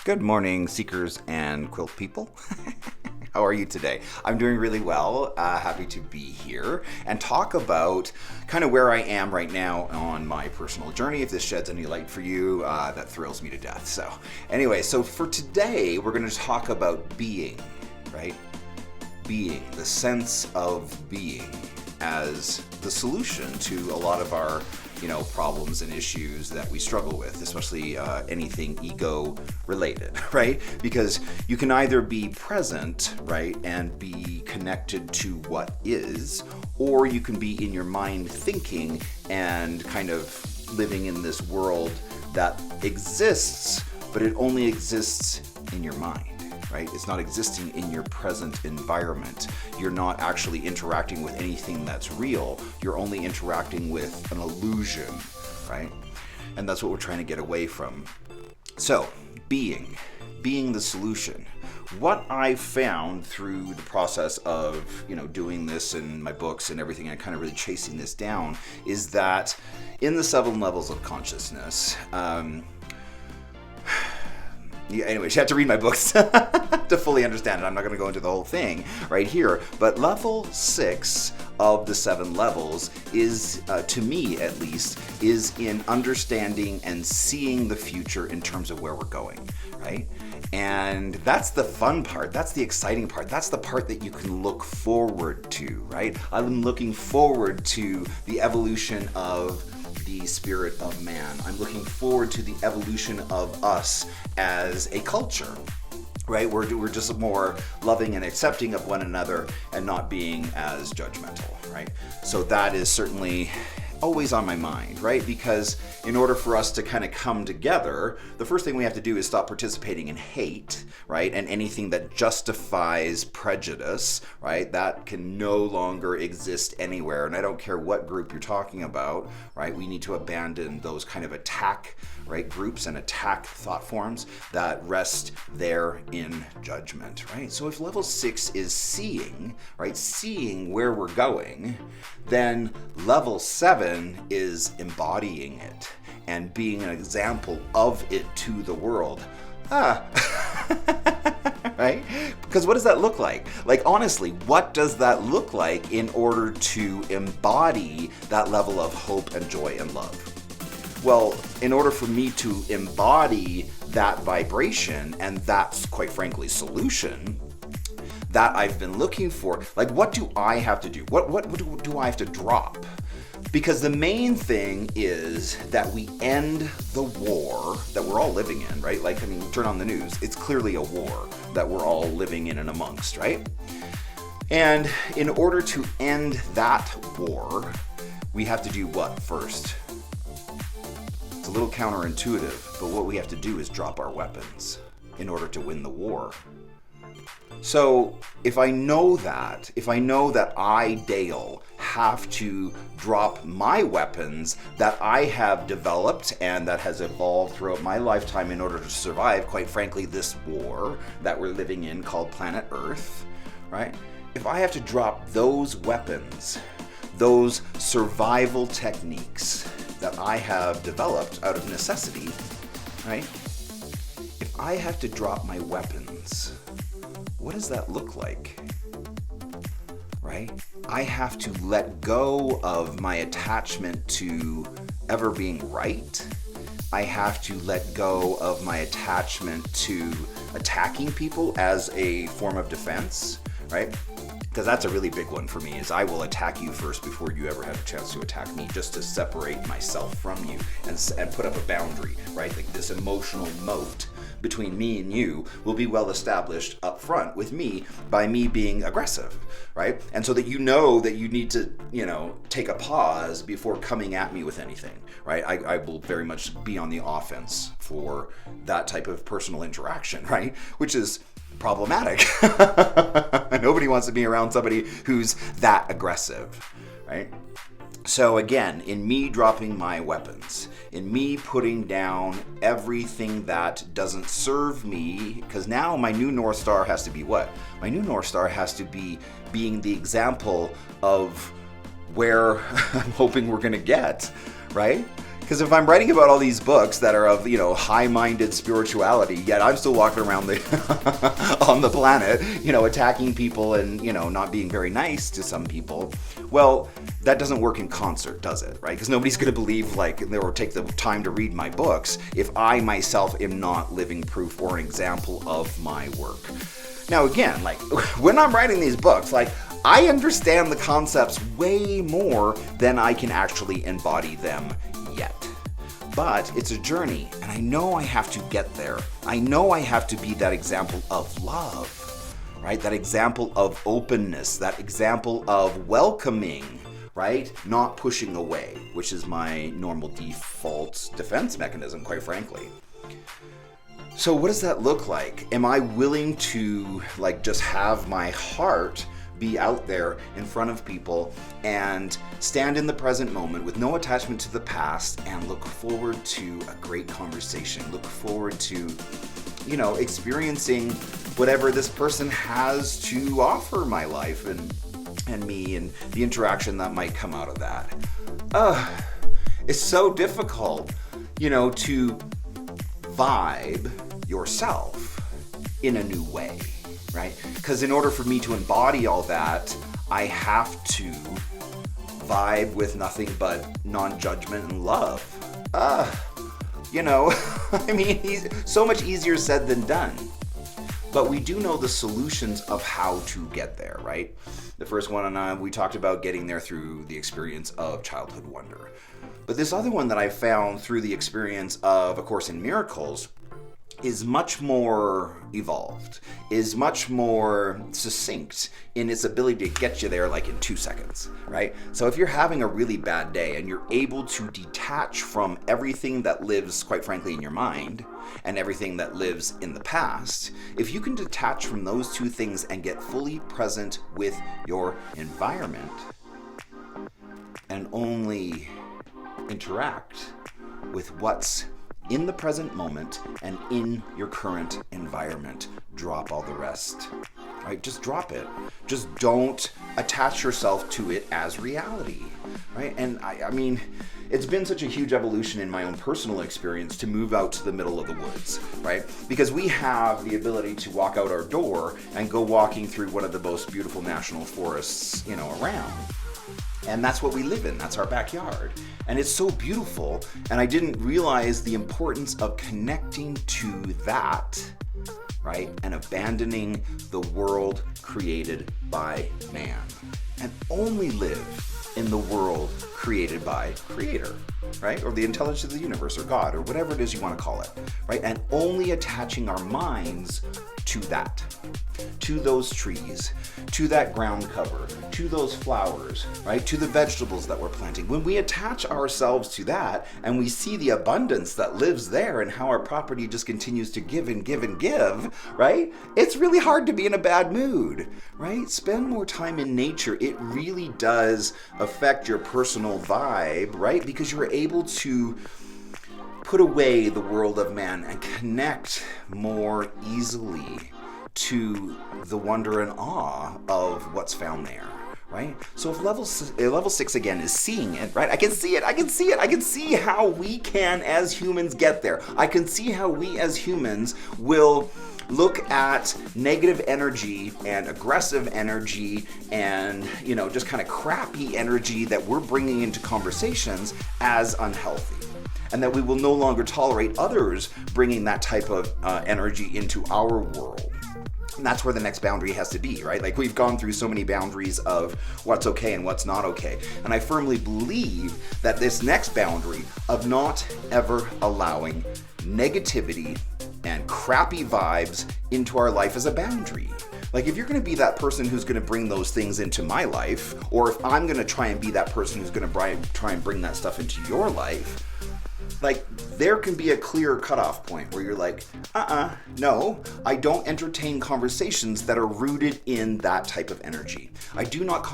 Good morning, seekers and quilt people. How are you today? I'm doing really well. Happy to be here and talk about kind of where I am right now on my personal journey. If this sheds any light for you, that thrills me to death. So anyway, so for today, we're going to talk about being, right? Being, the sense of being as the solution to a lot of our problems and issues that we struggle with, especially anything ego related, right? Because you can either be present, right, and be connected to what is, or you can be in your mind thinking and kind of living in this world that exists, but it only exists in your mind. Right? It's not existing in your present environment. You're not actually interacting with anything that's real. You're only interacting with an illusion, right? And that's what we're trying to get away from. So, being the solution. What I've found through the process of, doing this in my books and everything, and kind of really chasing this down, is that in the 7 levels of consciousness, anyways, you have to read my books to fully understand it. I'm not going to go into the whole thing right here. But level 6 of the 7 levels is, to me at least, is in understanding and seeing the future in terms of where we're going, right? And that's the fun part. That's the exciting part. That's the part that you can look forward to, right? I'm looking forward to the evolution of the spirit of man. I'm looking forward to the evolution of us as a culture, right? We're just more loving and accepting of one another and not being as judgmental, right? So that is certainly always on my mind, right? Because in order for us to kind of come together, the first thing we have to do is stop participating in hate, right? And anything that justifies prejudice, right? That can no longer exist anywhere. And I don't care what group you're talking about, right? We need to abandon those kind of attack, right, groups and attack thought forms that rest there in judgment, right? So if level 6 is seeing, right, seeing where we're going, then level 7 is embodying it and being an example of it to the world. Right? Because what does that look like? Like, honestly, what does that look like in order to embody that level of hope and joy and love? Well, in order for me to embody that vibration and that's, quite frankly, solution that I've been looking for, like, what do I have to do? What do I have to drop? Because the main thing is that we end the war that we're all living in, right? Like, I mean, turn on the news. It's clearly a war that we're all living in and amongst, right? And in order to end that war, we have to do what first? It's a little counterintuitive, but what we have to do is drop our weapons in order to win the war. So if I know that I, Dale, have to drop my weapons that I have developed and that has evolved throughout my lifetime in order to survive, quite frankly, this war that we're living in called planet Earth, right? If I have to drop those weapons, those survival techniques that I have developed out of necessity, right? If I have to drop my weapons, what does that look like? Right? I have to let go of my attachment to ever being right. I have to let go of my attachment to attacking people as a form of defense, right? Because that's a really big one for me, is I will attack you first before you ever have a chance to attack me, just to separate myself from you and put up a boundary, right? Like this emotional moat between me and you will be well established up front with me by me being aggressive, right? And so that you know that you need to, take a pause before coming at me with anything, right? I will very much be on the offense for that type of personal interaction, right? Which is problematic. Nobody wants to be around somebody who's that aggressive, right? So again, in me dropping my weapons, in me putting down everything that doesn't serve me, because now my new North Star has to be what? My new North Star has to be being the example of where I'm hoping we're going to get, right? Because if I'm writing about all these books that are of, high-minded spirituality, yet I'm still walking around on the planet, attacking people and, not being very nice to some people, well, that doesn't work in concert, does it? Right? Because nobody's going to believe, or take the time to read my books if I myself am not living proof or an example of my work. Now, again, when I'm writing these books, I understand the concepts way more than I can actually embody them yet. But it's a journey, and I know I have to get there. I know I have to be that example of love, right? That example of openness, that example of welcoming, right? Not pushing away, which is my normal default defense mechanism, quite frankly. So what does that look like? Am I willing to just have my heart be out there in front of people and stand in the present moment with no attachment to the past and look forward to a great conversation, look forward to, experiencing whatever this person has to offer my life and me and the interaction that might come out of that. It's so difficult, to vibe yourself in a new way, right? Because in order for me to embody all that, I have to vibe with nothing but non-judgment and love. He's so much easier said than done. But we do know the solutions of how to get there, right? The first one we talked about getting there through the experience of childhood wonder. But this other one that I found through the experience of A Course in Miracles is much more evolved, is much more succinct in its ability to get you there in 2 seconds, right? So if you're having a really bad day and you're able to detach from everything that lives, quite frankly, in your mind and everything that lives in the past, if you can detach from those two things and get fully present with your environment and only interact with what's in the present moment and in your current environment, drop all the rest, right? Just drop it. Just don't attach yourself to it as reality, right? And I mean, it's been such a huge evolution in my own personal experience to move out to the middle of the woods, right? Because we have the ability to walk out our door and go walking through one of the most beautiful national forests, around. And that's what we live in. That's our backyard. And it's so beautiful. And I didn't realize the importance of connecting to that, right? And abandoning the world created by man. And only live in the world created by Creator, right? Or the intelligence of the universe, or God, or whatever it is you want to call it, right? And only attaching our minds to that, to those trees, to that ground cover, to those flowers, right? To the vegetables that we're planting. When we attach ourselves to that and we see the abundance that lives there and how our property just continues to give and give and give, right? It's really hard to be in a bad mood, right? Spend more time in nature. It really does affect your personal vibe, right? Because you're able to put away the world of man and connect more easily to the wonder and awe of what's found there, right? So if level 6 again is seeing it, right? I can see it. I can see how we can as humans get there. I can see how we as humans will look at negative energy and aggressive energy and, just kind of crappy energy that we're bringing into conversations as unhealthy. And that we will no longer tolerate others bringing that type of energy into our world. And that's where the next boundary has to be, right? We've gone through so many boundaries of what's okay and what's not okay. And I firmly believe that this next boundary of not ever allowing negativity and crappy vibes into our life is a boundary. If you're going to be that person who's going to bring those things into my life, or if I'm going to try and be that person who's going to try and bring that stuff into your life, there can be a clear cutoff point where you're no, I don't entertain conversations that are rooted in that type of energy. I do not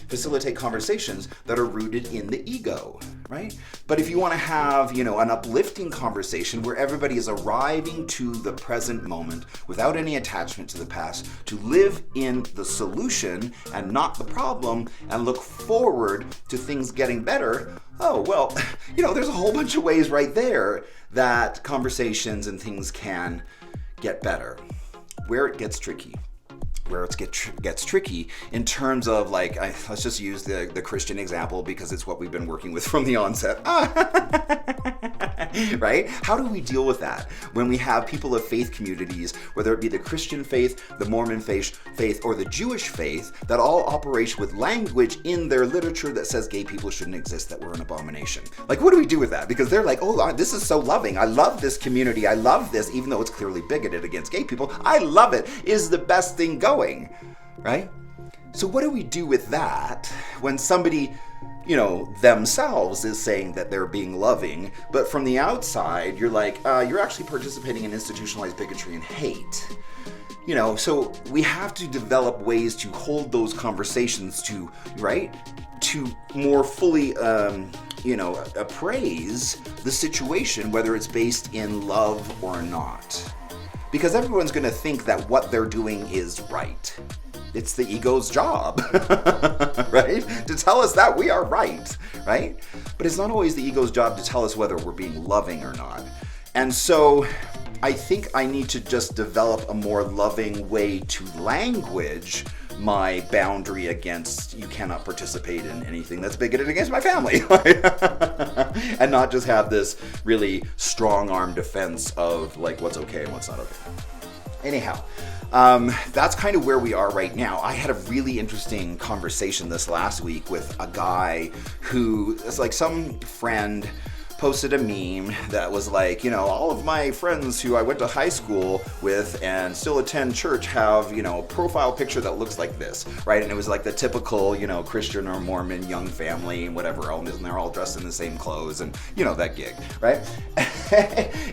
facilitate conversations that are rooted in the ego, right? But if you want to have, an uplifting conversation where everybody is arriving to the present moment without any attachment to the past, to live in the solution and not the problem and look forward to things getting better, oh, well, there's a whole bunch of ways right there that conversations and things can get better. Where it gets tricky in terms of let's just use the Christian example because it's what we've been working with from the onset. Right? How do we deal with that when we have people of faith communities, whether it be the Christian faith, the Mormon faith, or the Jewish faith, that all operate with language in their literature that says gay people shouldn't exist, that we're an abomination? What do we do with that? Because they're like, oh, this is so loving. I love this community. I love this, even though it's clearly bigoted against gay people. I love it. Is the best thing going, right? So what do we do with that when somebody themselves is saying that they're being loving, but from the outside, you're like, you're actually participating in institutionalized bigotry and hate. So we have to develop ways to hold those conversations to more fully, appraise the situation, whether it's based in love or not. Because everyone's going to think that what they're doing is right. It's the ego's job, right? To tell us that we are right? But it's not always the ego's job to tell us whether we're being loving or not. And so I think I need to just develop a more loving way to language my boundary against, you cannot participate in anything that's bigoted against my family. And not just have this really strong-arm defense of what's okay and what's not okay. Anyhow, that's kind of where we are right now. I had a really interesting conversation this last week with a guy who is some friend posted a meme that was all of my friends who I went to high school with and still attend church have, a profile picture that looks like this, right? And it was the typical, Christian or Mormon young family and whatever else, and they're all dressed in the same clothes and, that gig, right?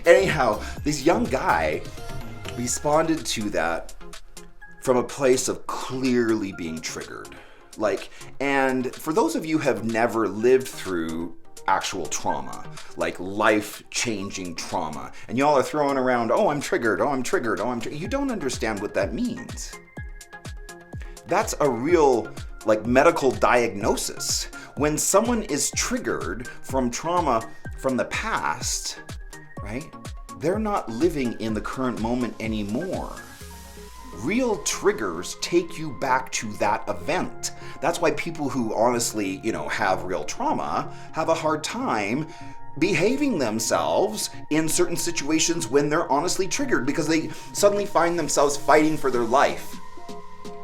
Anyhow, this young guy responded to that from a place of clearly being triggered. And for those of you who have never lived through actual trauma, life-changing trauma, and y'all are throwing around, oh, I'm triggered, you don't understand what that means. That's a real, medical diagnosis. When someone is triggered from trauma from the past, right, they're not living in the current moment anymore. Real triggers take you back to that event. That's why people who honestly, have real trauma have a hard time behaving themselves in certain situations when they're honestly triggered, because they suddenly find themselves fighting for their life.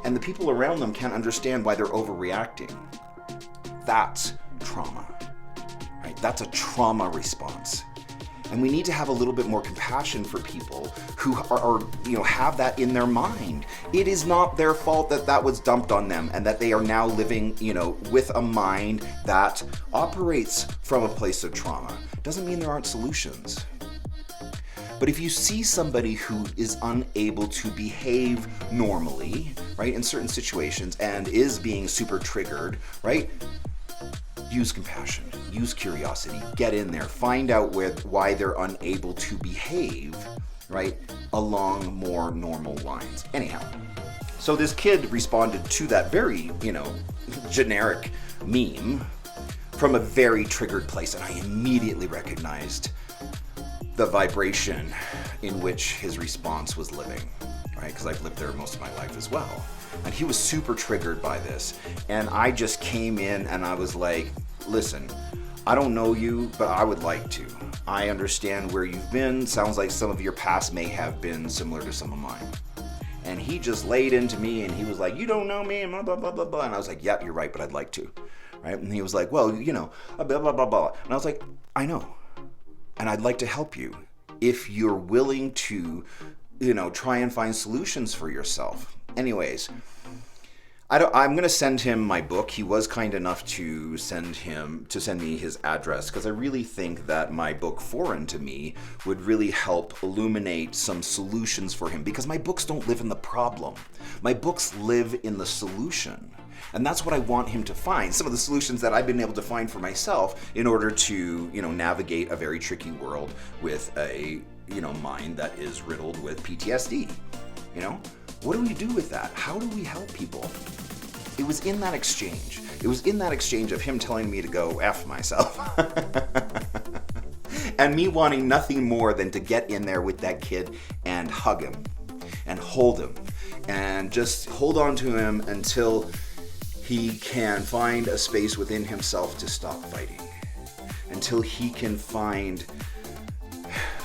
And the people around them can't understand why they're overreacting. That's trauma, right? That's a trauma response. And we need to have a little bit more compassion for people who are have that in their mind. It is not their fault that was dumped on them and that they are now living, with a mind that operates from a place of trauma. Doesn't mean there aren't solutions. But if you see somebody who is unable to behave normally, right, in certain situations and is being super triggered, right, use compassion, use curiosity, get in there, find out why they're unable to behave, right, along more normal lines. Anyhow, so this kid responded to that very, generic meme from a very triggered place, and I immediately recognized the vibration in which his response was living, right, because I've lived there most of my life as well. And he was super triggered by this. And I just came in and I was like, listen, I don't know you, but I would like to. I understand where you've been. Sounds like some of your past may have been similar to some of mine. And he just laid into me and he was like, you don't know me, and blah, blah, blah, blah, blah. And I was like, yep, you're right, but I'd like to. Right? And he was like, well, blah, blah, blah, blah. And I was like, I know. And I'd like to help you if you're willing to, try and find solutions for yourself. Anyways, I'm going to send him my book. He was kind enough to send me his address, because I really think that my book, Foreign to Me, would really help illuminate some solutions for him, because my books don't live in the problem. My books live in the solution. And that's what I want him to find. Some of the solutions that I've been able to find for myself in order to, navigate a very tricky world with a, mind that is riddled with PTSD. What do we do with that? How do we help people? It was in that exchange. It was in that exchange of him telling me to go F myself. And me wanting nothing more than to get in there with that kid and hug him and hold him and just hold on to him until he can find a space within himself to stop fighting, until he can find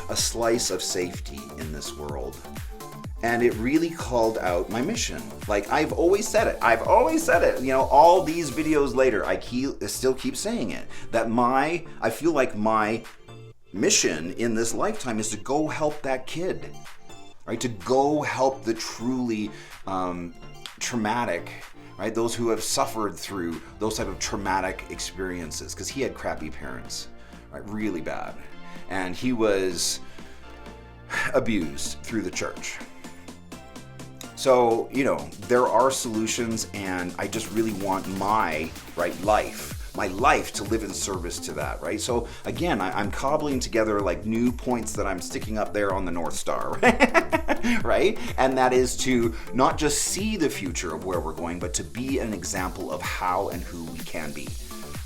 a slice of safety in this world. And it really called out my mission. Like, I've always said it. All these videos later, I still keep saying it. That I feel like my mission in this lifetime is to go help that kid. Right? To go help the truly traumatic, right? Those who have suffered through those type of traumatic experiences. Because he had crappy parents, right? Really bad. And he was abused through the church. So, there are solutions, and I just really want my life to live in service to that, right? So again, I'm cobbling together like new points that I'm sticking up there on the North Star, right? And that is to not just see the future of where we're going, but to be an example of how and who we can be,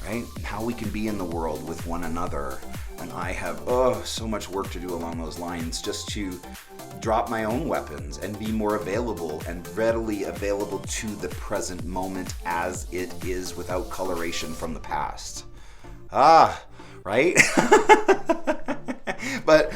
right? How we can be in the world with one another. And I have so much work to do along those lines, just to drop my own weapons and be more available and readily available to the present moment as it is, without coloration from the past. Right? But,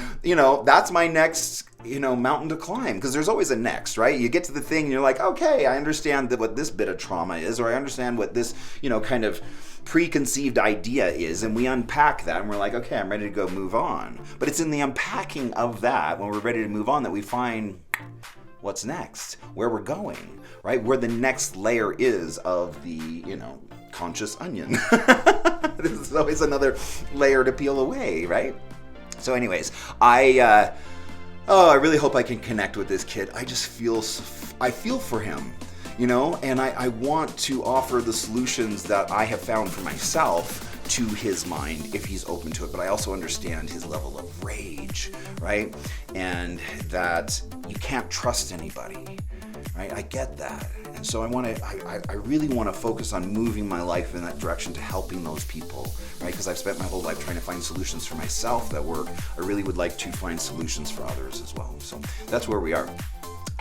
that's my next, mountain to climb, because there's always a next, right? You get to the thing and you're like, okay, I understand what this bit of trauma is, or I understand what this, kind of preconceived idea is, and we unpack that and we're like, okay, I'm ready to go move on. But it's in the unpacking of that, when we're ready to move on, that we find what's next, where we're going, right? Where the next layer is of the, conscious onion. There's always another layer to peel away, right? So anyways, I really hope I can connect with this kid. I feel for him. And I want to offer the solutions that I have found for myself to his mind if he's open to it. But I also understand his level of rage, right? And that you can't trust anybody, right? I get that. And so I really want to focus on moving my life in that direction, to helping those people, right? Because I've spent my whole life trying to find solutions for myself that work. I really would like to find solutions for others as well. So that's where we are.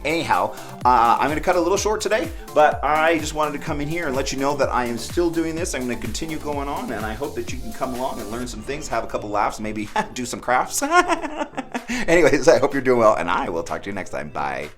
Anyhow, I'm going to cut a little short today, but I just wanted to come in here and let you know that I am still doing this. I'm going to continue going on, and I hope that you can come along and learn some things, have a couple laughs, maybe do some crafts. Anyways, I hope you're doing well, and I will talk to you next time. Bye.